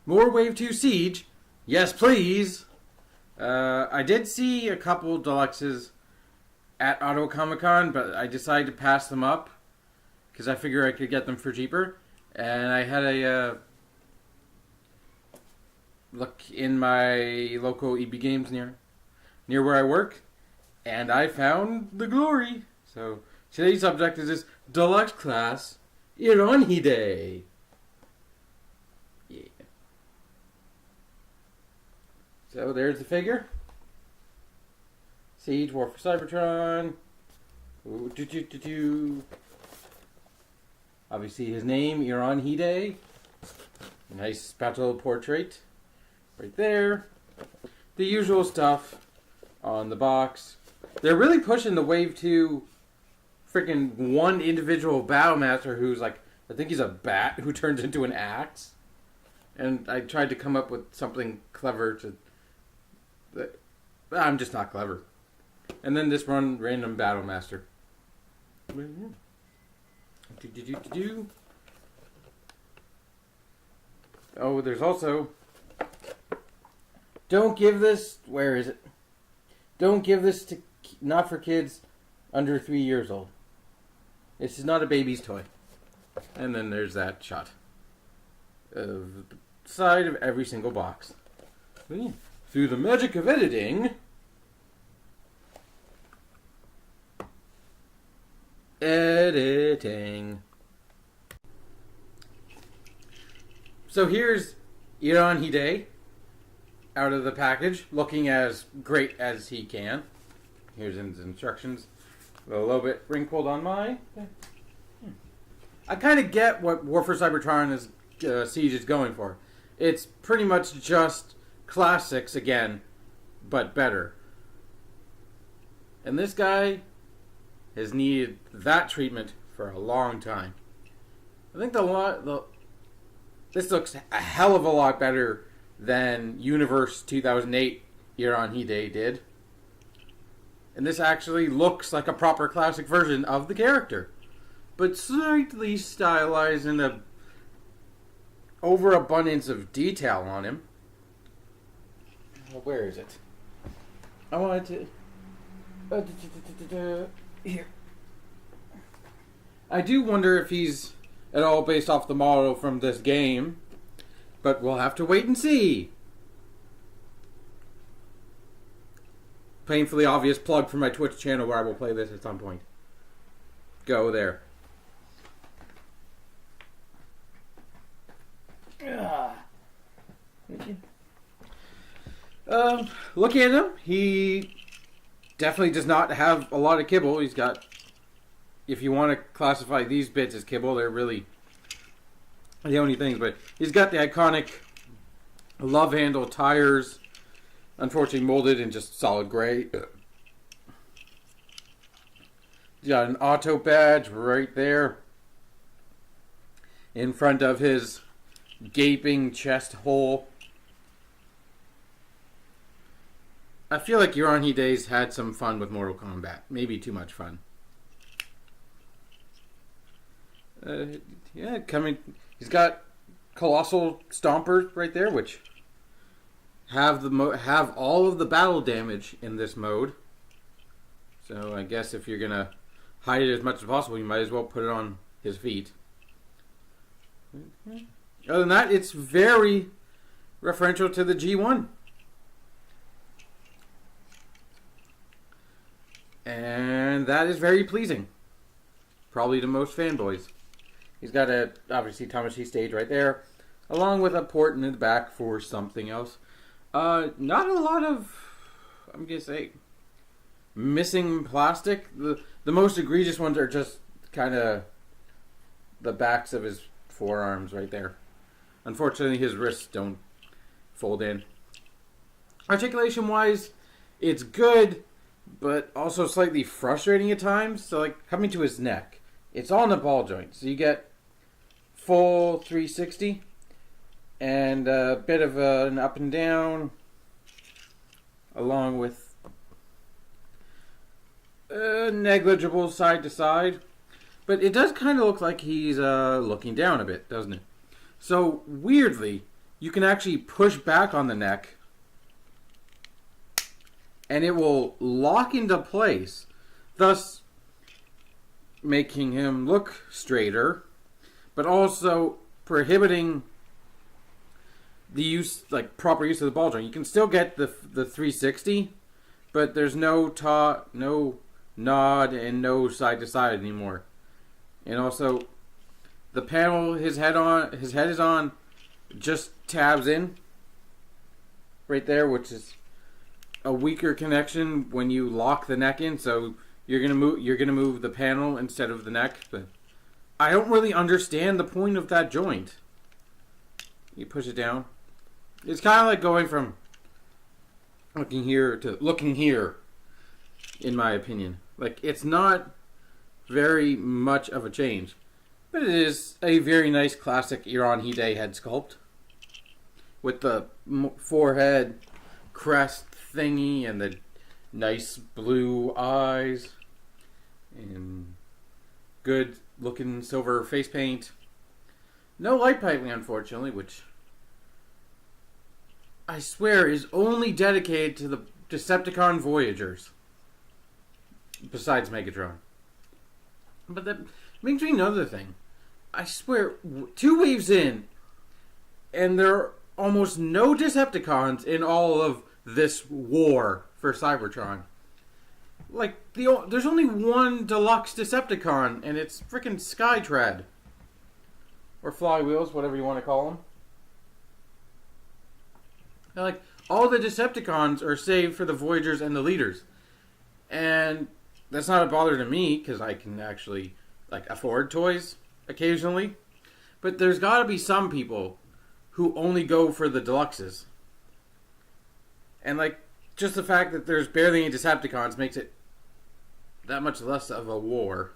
More Wave 2 Siege. Yes, please. I did see a couple deluxes at Ottawa Comic Con, but I decided to pass them up because I figured I could get them for cheaper. And I had a look in my local EB Games near where I work, and I found the glory. So today's subject is this deluxe class, Ironhide. Yeah. So there's the figure. Siege, War for Cybertron. Obviously his name, Ironhide. Nice battle portrait. Right there. The usual stuff on the box. They're really pushing the Wave 2 freaking one individual Battlemaster who's like, I think he's a bat who turns into an axe. And I tried to come up with something clever to... I'm just not clever. And then this random Battlemaster. Oh, there's also... Don't give this... Where is it? Don't give this to... Not for kids under 3 years old. This is not a baby's toy. And then there's that shot of the side of every single box. Through the magic of editing... Editing. So here's Ironhide out of the package, looking as great as he can. Here's his instructions. A little bit wrinkled on mine. I kind of get what War for Cybertron is, Siege is going for. It's pretty much just classics again, but better. And this guy has needed that treatment for a long time. I think this looks a hell of a lot better than Universe 2008 Ironhide did. And this actually looks like a proper classic version of the character, but slightly stylized in a overabundance of detail on him. Where is it? I wanted to... Here. I do wonder if he's at all based off the model from this game, but we'll have to wait and see. Painfully obvious plug for my Twitch channel where I will play this at some point. Go there. Looking at him, he definitely does not have a lot of kibble. He's got, if you want to classify these bits as kibble, they're really the only things. But he's got the iconic love handle tires, unfortunately molded in just solid gray. He's got an auto badge right there in front of his gaping chest hole. I feel like Ironhide's had some fun with Mortal Kombat. Maybe too much fun. Yeah, coming. He's got colossal stompers right there, which have all of the battle damage in this mode. So I guess if you're gonna hide it as much as possible, you might as well put it on his feet. Other than that, it's very referential to the G1. And that is very pleasing. Probably to most fanboys. He's got a, obviously, Tamashii stage right there, along with a port in the back for something else. Not a lot of, I'm going to say, missing plastic. The most egregious ones are just kind of the backs of his forearms right there. Unfortunately, his wrists don't fold in. Articulation-wise, it's good, but also slightly frustrating at times. So, like, coming to his neck, it's on the ball joint. So you get full 360 and a bit of an up and down, along with negligible side to side. But it does kind of look like he's looking down a bit, doesn't it? So, weirdly, you can actually push back on the neck and it will lock into place, thus making him look straighter, but also prohibiting the use, like proper use of the ball joint. You can still get the 360, but there's no nod and no side to side anymore. And also, the panel his head is on just tabs in right there, which is a weaker connection when you lock the neck in. So you're gonna move the panel instead of the neck. But I don't really understand the point of that joint. You push it down. It's kind of like going from looking here to looking here, in my opinion. Like, it's not very much of a change, but it is a very nice classic Ironhide head sculpt with the forehead crest thingy and the nice blue eyes and good looking silver face paint. No light piping, unfortunately, which I swear is only dedicated to the Decepticon Voyagers, besides Megatron. But that makes me another thing. I swear, 2 waves in, and there are almost no Decepticons in all of this war for Cybertron. Like, there's only one deluxe Decepticon, and it's freaking Skytread. Or Flywheels, whatever you want to call them. Like, all the Decepticons are saved for the Voyagers and the Leaders. And that's not a bother to me, because I can actually, like, afford toys occasionally. But there's got to be some people who only go for the deluxes. And, like, just the fact that there's barely any Decepticons makes it that much less of a war.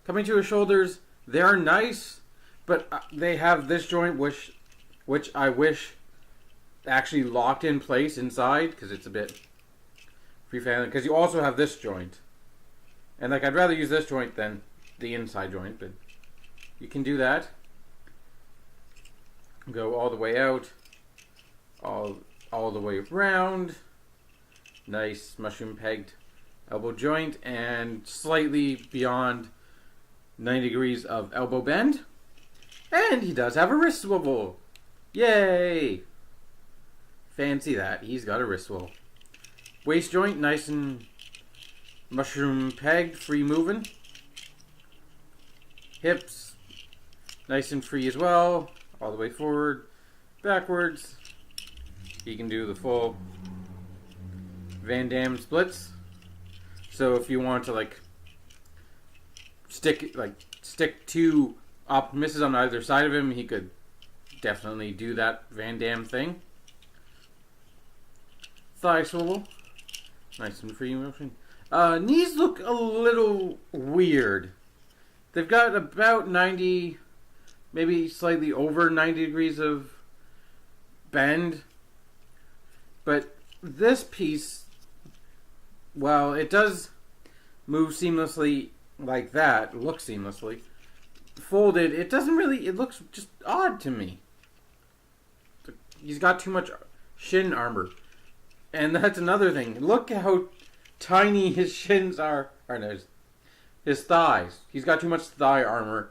Coming to his shoulders, they are nice, but they have this joint which I wish actually locked in place inside, because it's a bit free-family. Because you also have this joint, and like, I'd rather use this joint than the inside joint, but you can do that. Go all the way out, all the way around. Nice mushroom pegged elbow joint, and slightly beyond 90 degrees of elbow bend. And he does have a wrist swivel. Yay! Fancy that. He's got a wrist swivel. Waist joint, nice and mushroom pegged, free moving. Hips, nice and free as well. All the way forward, backwards. He can do the full Van Damme splits. So if you want to, like, stick 2 Optimuses on either side of him, he could definitely do that Van Damme thing. Thigh swivel, nice and free motion. Knees look a little weird. They've got about 90, maybe slightly over 90 degrees of bend. But this piece, well, it does move seamlessly like that, look seamlessly. Folded, it doesn't really, it looks just odd to me. He's got too much shin armor. And that's another thing. Look how tiny his shins are. Or no, his thighs. He's got too much thigh armor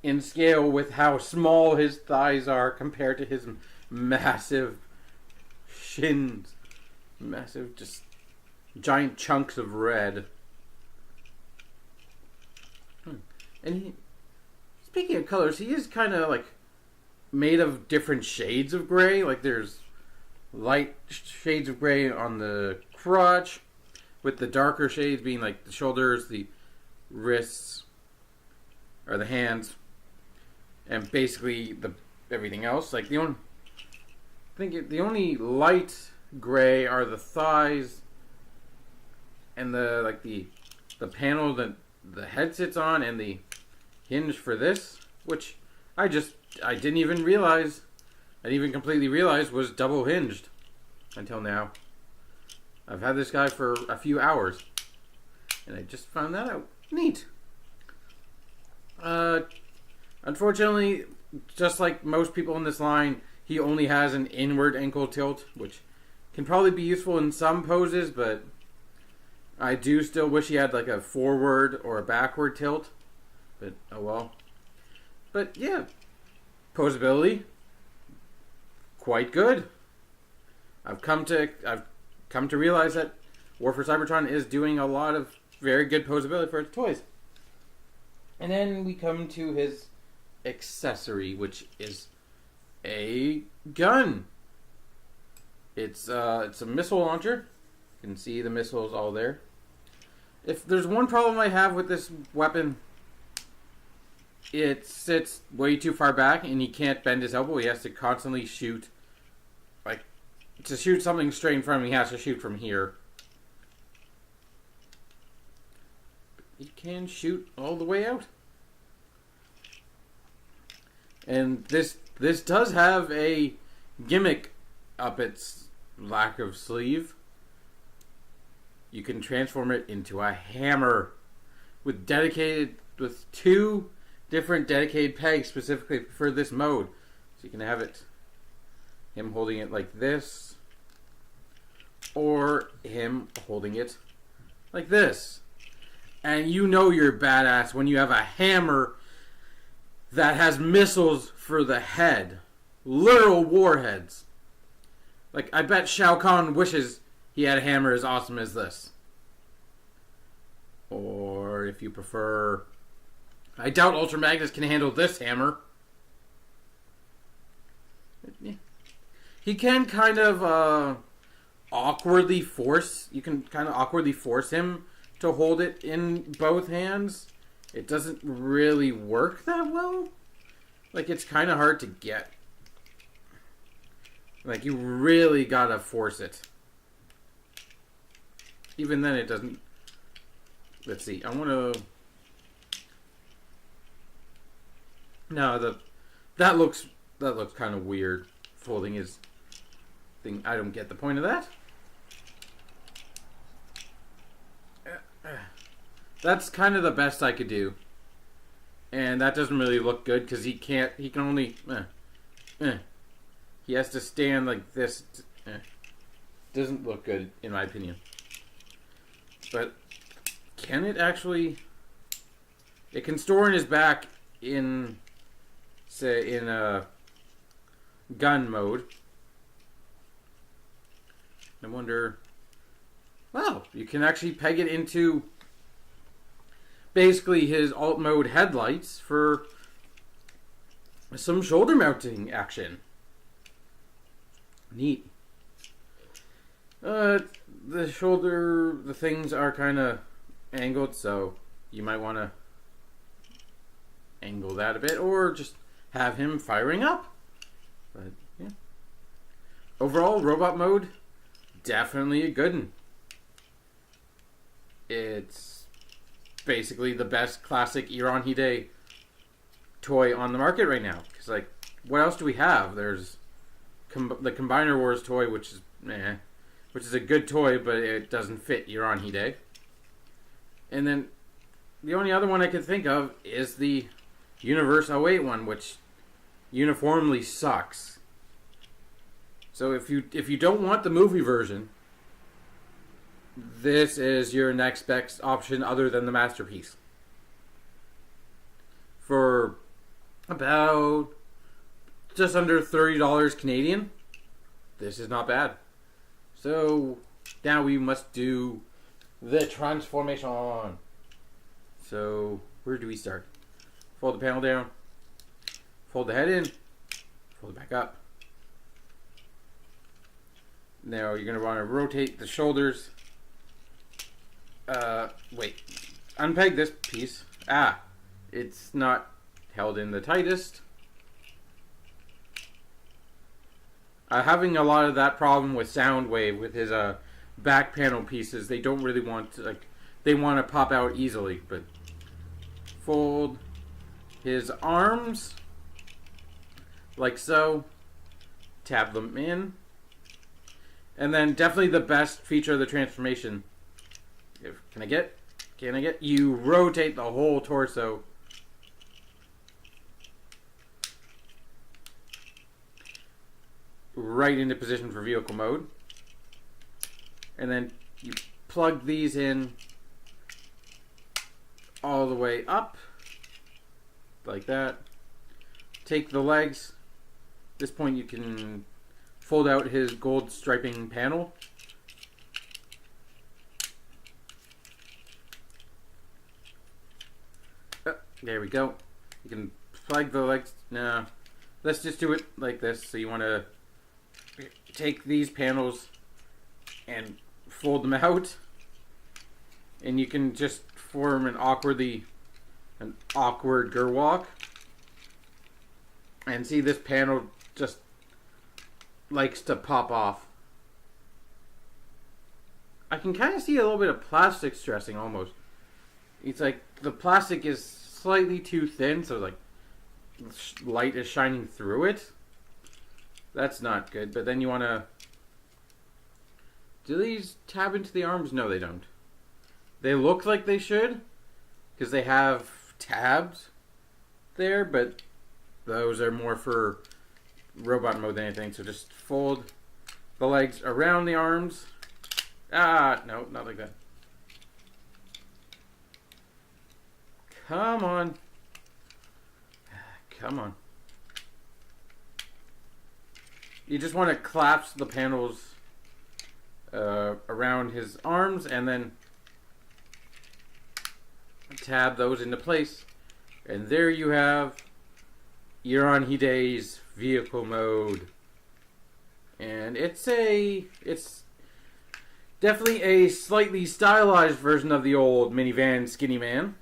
in scale with how small his thighs are compared to his massive shins. Massive, just giant chunks of red. And speaking of colors, he is kind of like made of different shades of gray. Like, there's light shades of gray on the crotch, with the darker shades being like the shoulders, the wrists, or the hands, and basically everything else. Like, the only light gray are the thighs and the panel that the head sits on, and the hinge for this, which I didn't even realize. I didn't even completely realize was double hinged until now. I've had this guy for a few hours, and I just found that out. Neat. Unfortunately, just like most people in this line, he only has an inward ankle tilt, which can probably be useful in some poses, but I do still wish he had like a forward or a backward tilt. But oh well. But yeah, posability, quite good. I've come to realize that War for Cybertron is doing a lot of very good posability for its toys. And then we come to his accessory, which is a gun. It's a missile launcher. You can see the missiles all there. If there's one problem I have with this weapon, it sits way too far back and he can't bend his elbow. He has to constantly shoot. Like, to shoot something straight in front of him, he has to shoot from here. He can shoot all the way out. And this does have a gimmick up its lack of sleeve. You can transform it into a hammer with two different dedicated pegs specifically for this mode. So you can have him holding it like this, or him holding it like this. And you know you're badass when you have a hammer that has missiles for the head. Literal warheads. Like, I bet Shao Kahn wishes he had a hammer as awesome as this. Or, if you prefer, I doubt Ultra Magnus can handle this hammer. He can kind of awkwardly force, you can kind of awkwardly force him to hold it in both hands. It doesn't really work that well. Like, it's kind of hard to get. Like, you really gotta force it. Even then, it doesn't. Let's see. I want to. No, that looks kind of weird. Folding his thing. I don't get the point of that. That's kind of the best I could do. And that doesn't really look good because he can only. He has to stand like this. Doesn't look good, in my opinion. But can it actually? It can store in his back in, say, in a gun mode. I wonder. Wow, you can actually peg it into basically his alt mode headlights for some shoulder mounting action. Neat. The things are kind of angled, so you might want to angle that a bit, or just have him firing up. But yeah, overall, robot mode, definitely a good one. It's basically the best classic Ironhide toy on the market right now. Because, like, what else do we have? There's the Combiner Wars toy, which is a good toy, but it doesn't fit Ironhide. And then the only other one I could think of is the Universe 08 one, which uniformly sucks. So if you don't want the movie version, this is your next best option other than the Masterpiece. For about just under $30 Canadian, this is not bad. So now we must do the transformation. So where do we start? Fold the panel down, fold the head in, fold it back up. Now you're going to want to rotate the shoulders. Wait. Unpeg this piece. It's not held in the tightest. Having a lot of that problem with Soundwave with his back panel pieces. They don't really want to, they want to pop out easily, but fold his arms like so. Tab them in. And then definitely the best feature of the transformation. Can I get? You rotate the whole torso. right into position for vehicle mode. And then you plug these in all the way up, like that. Take the legs. At this point you can fold out his gold striping panel. There we go. You can plug the legs. Nah, let's just do it like this. So you want to take these panels and fold them out, and you can just form an awkward Gerwalk. And see, this panel just likes to pop off. I can kind of see a little bit of plastic stressing almost. It's like the plastic is slightly too thin, so like light is shining through it. That's not good. But then you want to... Do these tab into the arms? No, they don't. They look like they should, because they have tabs there, but those are more for robot mode than anything. So just fold the legs around the arms. Ah, no, not like that. Come on. Come on. You just want to collapse the panels around his arms and then tab those into place. And there you have Ironhide's vehicle mode. And it's definitely a slightly stylized version of the old minivan skinny man.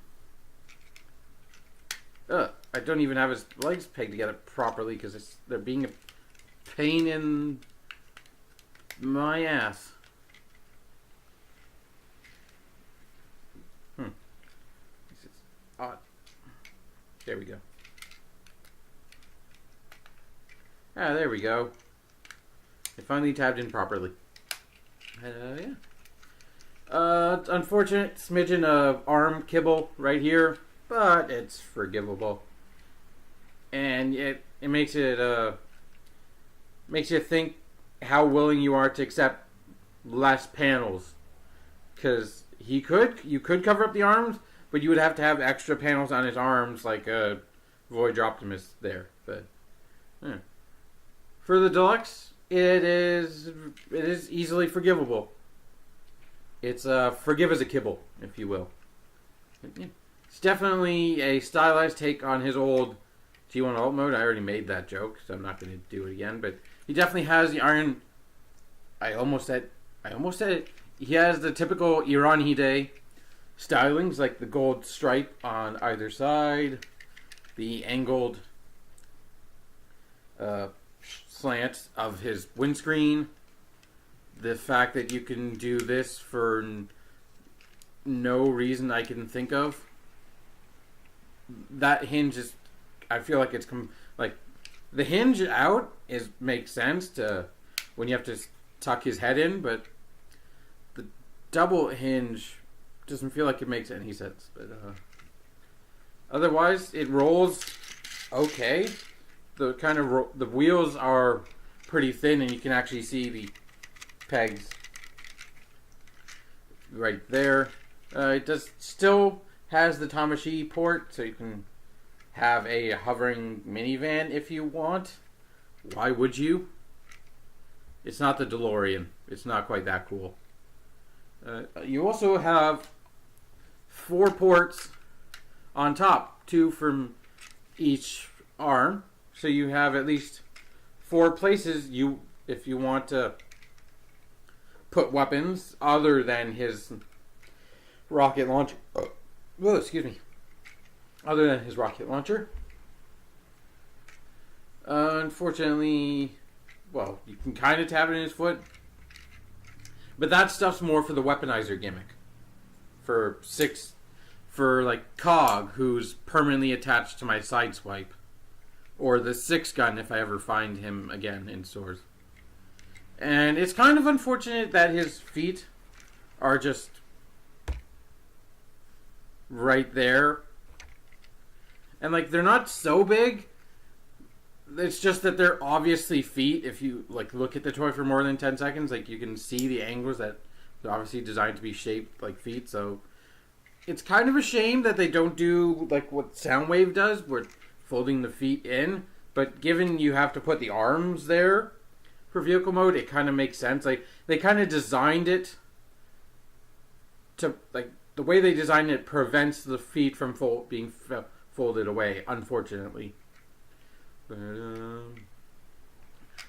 I don't even have his legs pegged together properly because they're being a pain in my ass. This is odd. There we go. Ah, there we go. It finally tabbed in properly. Yeah. Unfortunate smidgen of arm kibble right here, but it's forgivable. And it makes it makes you think how willing you are to accept less panels, because you could cover up the arms, but you would have to have extra panels on his arms like a Voyage Optimus there. But for the deluxe, it is easily forgivable. It's forgive as a kibble, if you will. It's definitely a stylized take on his old T1 alt mode. I already made that joke, so I'm not going to do it again. But he definitely has the iron. I almost said it. He has the typical Ironhide stylings, like the gold stripe on either side, the angled slant of his windscreen, the fact that you can do this for no reason I can think of. That hinge is, I feel like it's like the hinge out makes sense to when you have to tuck his head in, but the double hinge doesn't feel like it makes any sense. But otherwise, it rolls okay. The wheels are pretty thin, and you can actually see the pegs right there. It still has the Tamashi port, so you can have a hovering minivan if you want. Why would you? It's not the DeLorean. It's not quite that cool. You also have 4 ports on top, 2 from each arm. So you have at least 4 places if you want to put weapons other than his rocket launcher. Oh, excuse me. Other than his rocket launcher. Unfortunately, well, you can kind of tap it in his foot. But that stuff's more for the weaponizer gimmick. For like Cog, who's permanently attached to my sideswipe. Or the 6-gun if I ever find him again in stores. And it's kind of unfortunate that his feet are just right there. And like, they're not so big it's just that they're obviously feet. If you like look at the toy for more than 10 seconds, like you can see the angles that they're obviously designed to be shaped like feet. So it's kind of a shame that they don't do like what Soundwave does, where folding the feet in. But given you have to put the arms there for vehicle mode, it kind of makes sense. Like they kind of designed it to like the way they designed it prevents the feet from being folded away. Unfortunately. And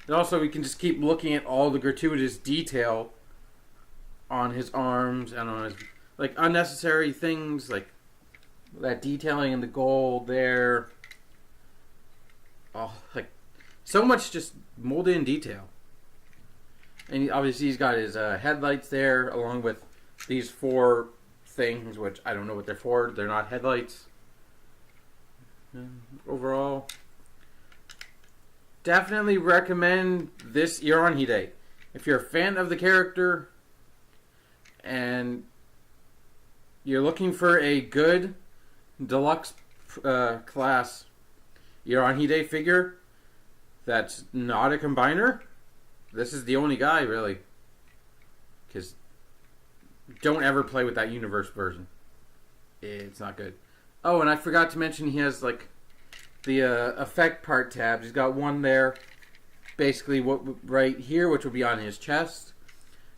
also, we can just keep looking at all the gratuitous detail on his arms and on his like unnecessary things, like that detailing in the gold there. Oh, like so much just molded in detail. And obviously, he's got his headlights there, along with these 4 things, which I don't know what they're for. They're not headlights. Overall, definitely recommend this Ironhide. If you're a fan of the character and you're looking for a good deluxe class Ironhide figure that's not a combiner, this is the only guy, really. Because don't ever play with that universe version. It's not good. Oh, and I forgot to mention he has like the effect part tabs. He's got one there, basically right here, which will be on his chest,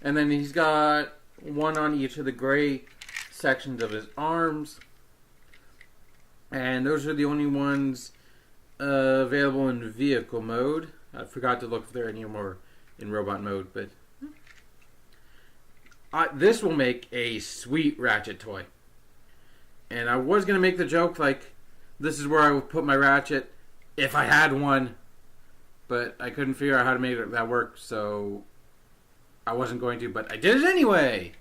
and then he's got one on each of the gray sections of his arms, and those are the only ones available in vehicle mode. I forgot to look if there are any more in robot mode, but this will make a sweet Ratchet toy. And I was going to make the joke, like, this is where I would put my Ratchet if I had one. But I couldn't figure out how to make that work, so I wasn't going to. But I did it anyway!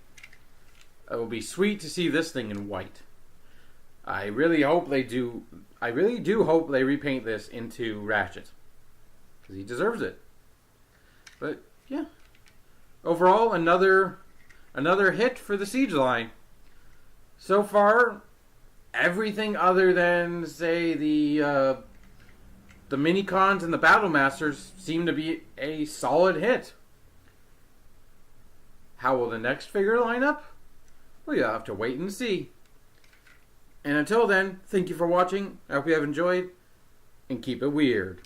It will be sweet to see this thing in white. I really hope they do. I really do hope they repaint this into Ratchet. Because he deserves it. But, yeah. Overall, another hit for the Siege line. So far, everything other than, say, the mini-cons and the Battle Masters seem to be a solid hit. How will the next figure line up? Well, you'll have to wait and see. And until then, thank you for watching. I hope you have enjoyed, and keep it weird.